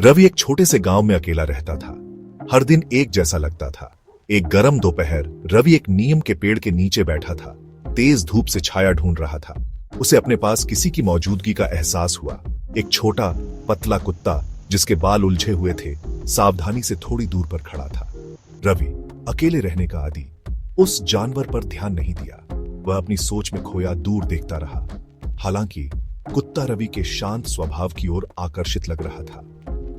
रवि एक छोटे से गांव में अकेला रहता था। हर दिन एक जैसा लगता था। एक गर्म दोपहर रवि एक नीम के पेड़ के नीचे बैठा था। तेज धूप से छाया ढूंढ रहा था। उसे अपने पास किसी की मौजूदगी का एहसास हुआ। एक छोटा पतला कुत्ता जिसके बाल उलझे हुए थे, सावधानी से थोड़ी दूर पर खड़ा था। रवि अकेले रहने का आदी उस जानवर पर ध्यान नहीं दिया। वह अपनी सोच में खोया दूर देखता रहा। हालांकि कुत्ता रवि के शांत स्वभाव की ओर आकर्षित लग रहा था।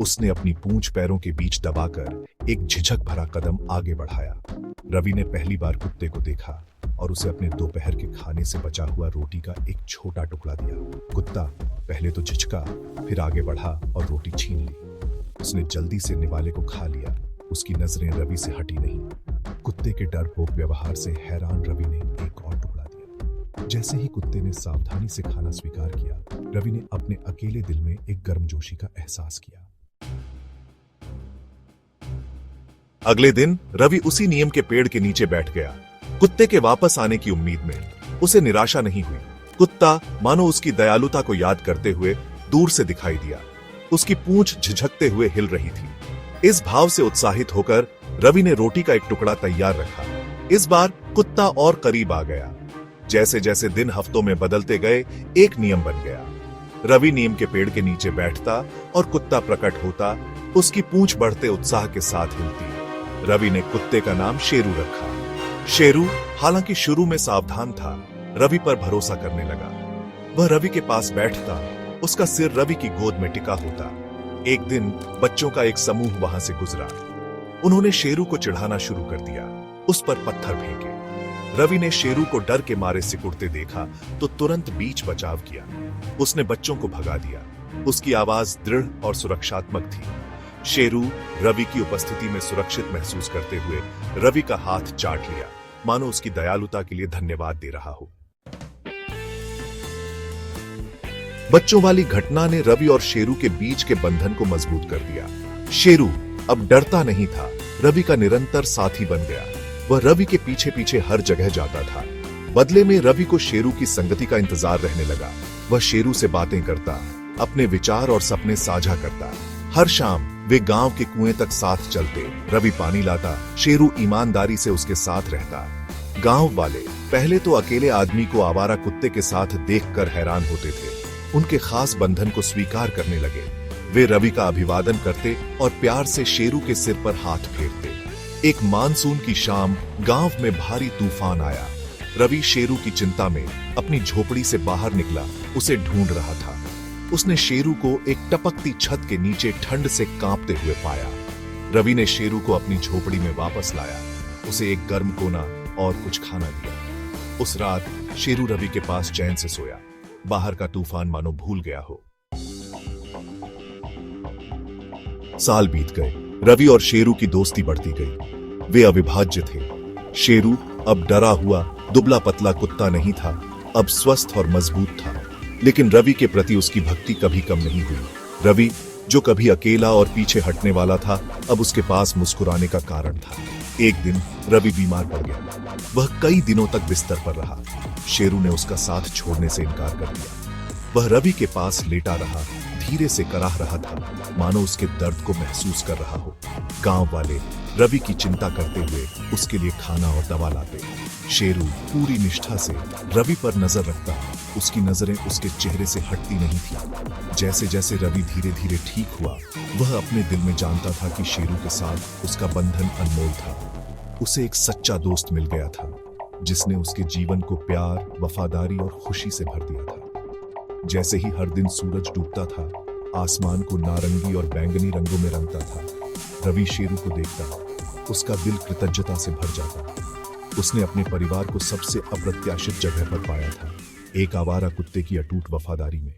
उसने अपनी पूंछ पैरों के बीच दबाकर एक झिझक भरा कदम आगे बढ़ाया। रवि ने पहली बार कुत्ते को देखा और उसे अपने दोपहर के खाने से बचा हुआ रोटी का एक छोटा टुकड़ा दिया। कुत्ता पहले तो झिझका, फिर आगे बढ़ा और रोटी छीन ली। उसने जल्दी से निवाले को खा लिया। उसकी नजरें रवि से हटी नहीं। कुत्ते के डरपोक व्यवहार से हैरान रवि ने एक और टुकड़ा दिया। जैसे ही कुत्ते ने सावधानी से खाना स्वीकार किया, रवि ने अपने अकेले दिल में एक गर्मजोशी का एहसास किया। अगले दिन रवि उसी नीम के पेड़ के नीचे बैठ गया, कुत्ते के वापस आने की उम्मीद में। उसे निराशा नहीं हुई। कुत्ता मानो उसकी दयालुता को याद करते हुए दूर से दिखाई दिया। उसकी पूंछ झिझकते हुए हिल रही थी। इस भाव से उत्साहित होकर रवि ने रोटी का एक टुकड़ा तैयार रखा। इस बार कुत्ता और करीब आ गया। जैसे जैसे दिन हफ्तों में बदलते गए, एक नियम बन गया। रवि नीम के पेड़ के नीचे बैठता और कुत्ता प्रकट होता। उसकी पूंछ बढ़ते उत्साह के साथ हिलती। रवि ने कुत्ते का नाम शेरू रखा। शेरू हालांकि शुरू में सावधान था, रवि पर भरोसा करने लगा। वह रवि के पास बैठता, उसका सिर रवि की गोद में टिका होता। एक दिन बच्चों का एक समूह वहां से गुजरा। उन्होंने शेरू को चिढ़ाना शुरू कर दिया, उस पर पत्थर फेंके। रवि ने शेरू को डर के मारे सिकुड़ते देखा तो तुरंत बीच बचाव किया। उसने बच्चों को भगा दिया। उसकी आवाज दृढ़ और सुरक्षात्मक थी। शेरू रवि की उपस्थिति में सुरक्षित महसूस करते हुए रवि का हाथ चाट लिया, मानो उसकी दयालुता के लिए धन्यवाद दे रहा हो। बच्चों वाली घटना ने रवि और शेरू के बीच के बंधन को मजबूत कर दिया। शेरू अब डरता नहीं था, रवि का निरंतर साथी बन गया। वह रवि के पीछे पीछे हर जगह जाता था। बदले में रवि को शेरू की संगति का इंतजार रहने लगा। वह शेरू से बातें करता, अपने विचार और सपने साझा करता। हर शाम वे गांव के कुएं तक साथ चलते। रवि पानी लाता, शेरू ईमानदारी से उसके साथ रहता। गांव वाले पहले तो अकेले आदमी को आवारा कुत्ते के साथ देखकर हैरान होते थे। उनके खास बंधन को स्वीकार करने लगे। वे रवि का अभिवादन करते और प्यार से शेरू के सिर पर हाथ फेरते। एक मानसून की शाम गांव में भारी तूफान आया। रवि शेरू की चिंता में अपनी झोपड़ी से बाहर निकला, उसे ढूंढ रहा था। उसने शेरू को एक टपकती छत के नीचे ठंड से कांपते हुए पाया। रवि ने शेरू को अपनी झोपड़ी में वापस लाया, उसे एक गर्म कोना और कुछ खाना दिया। उस रात शेरू रवि के पास चैन से सोया। बाहर का तूफान मानो भूल गया हो। साल बीत गए। रवि और शेरू की दोस्ती बढ़ती गई। वे अविभाज्य थे। शेरू अब डरा हुआ दुबला पतला कुत्ता नहीं था, अब स्वस्थ और मजबूत था। लेकिन रवि के प्रति उसकी भक्ति कभी कम नहीं हुई। रवि जो कभी अकेला और पीछे हटने वाला था, अब उसके पास मुस्कुराने का कारण था। एक दिन रवि बीमार पड़ गया। वह कई दिनों तक बिस्तर पर रहा। शेरू ने उसका साथ छोड़ने से इनकार कर दिया। वह रवि के पास लेटा रहा, धीरे से कराह रहा था, मानो उसके दर्द को महसूस कर रहा हो। गांव वाले रवि की चिंता करते हुए उसके लिए खाना और दवा लाते। शेरू पूरी निष्ठा से रवि पर नजर रखता। उसकी नजरें उसके चेहरे से हटती नहीं थी। जैसे जैसे रवि धीरे धीरे ठीक हुआ, वह अपने दिल में जानता था कि शेरू के साथ उसका बंधन अनमोल था। उसे एक सच्चा दोस्त मिल गया था, जिसने उसके जीवन को प्यार, वफादारी और खुशी से भर दिया था। जैसे ही हर दिन सूरज डूबता था, आसमान को नारंगी और बैंगनी रंगों में रंगता था। रवि शेरू को देखता, उसका दिल कृतज्ञता से भर जाता। उसने अपने परिवार को सबसे अप्रत्याशित जगह पर पाया था, एक आवारा कुत्ते की अटूट वफादारी में।